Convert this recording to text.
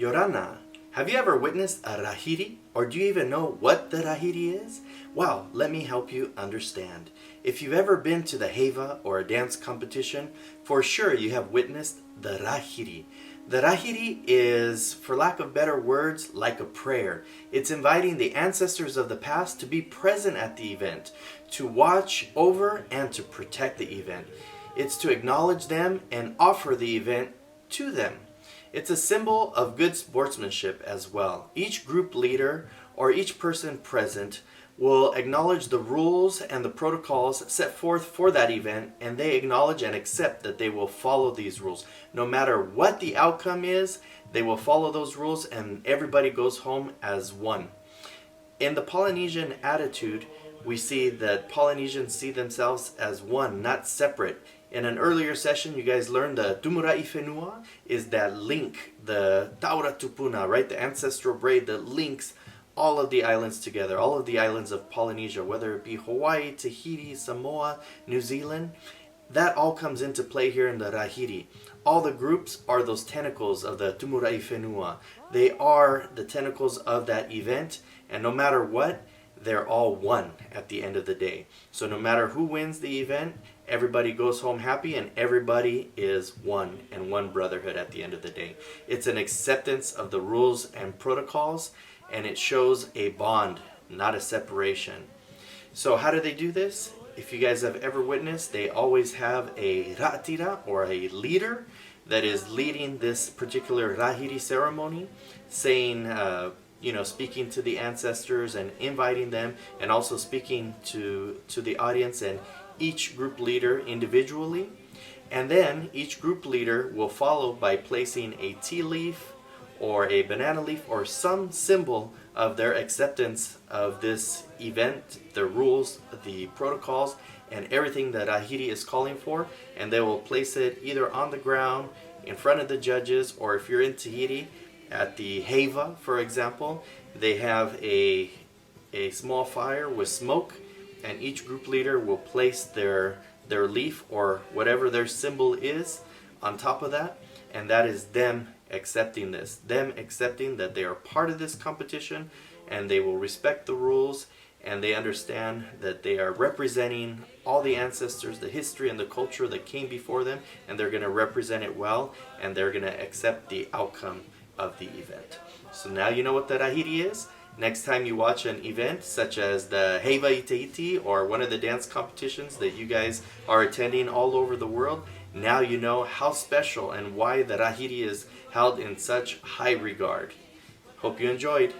Yorana, have you ever witnessed a rahiri? Or do you even know what the rahiri is? Well, let me help you understand. If you've ever been to the HEIVA or a dance competition, for sure you have witnessed the rahiri. The rahiri is, for lack of better words, like a prayer. It's inviting the ancestors of the past to be present at the event, to watch over and to protect the event. It's to acknowledge them and offer the event to them. It's a symbol of good sportsmanship as well. Each group leader or each person present will acknowledge the rules and the protocols set forth for that event, and they acknowledge and accept that they will follow these rules. No matter what the outcome is, they will follow those rules and everybody goes home as one. In the Polynesian attitude, we see that Polynesians see themselves as one, not separate. In an earlier session, you guys learned the Tumurai Whenua is that link, the Taura Tupuna, right? The ancestral braid that links all of the islands together, all of the islands of Polynesia, whether it be Hawaii, Tahiti, Samoa, New Zealand. That all comes into play here in the Rahiri. All the groups are those tentacles of the Tumurai Whenua. They are the tentacles of that event, and no matter what, they're all one at the end of the day. So no matter who wins the event, everybody goes home happy and everybody is one and one brotherhood at the end of the day. It's an acceptance of the rules and protocols, and it shows a bond, not a separation. So how do they do this? If you guys have ever witnessed, they always have a ra'atira, or a leader, that is leading this particular rahiri ceremony, saying, speaking to the ancestors and inviting them, and also speaking to the audience and each group leader individually. And then each group leader will follow by placing a tea leaf or a banana leaf or some symbol of their acceptance of this event, the rules, the protocols, and everything that Rahiri is calling for, and they will place it either on the ground in front of the judges, or if you're in Tahiti, at the HEIVA, for example, they have a small fire with smoke, and each group leader will place their leaf or whatever their symbol is on top of that, and that is them accepting this, them accepting that they are part of this competition, and they will respect the rules, and they understand that they are representing all the ancestors, the history and the culture that came before them, and they're going to represent it well, and they're going to accept the outcome of the event. So now you know what the Rahiri is. Next time you watch an event such as the HEIVA i Tahiti or one of the dance competitions that you guys are attending all over the world, now you know how special and why the Rahiri is held in such high regard. Hope you enjoyed.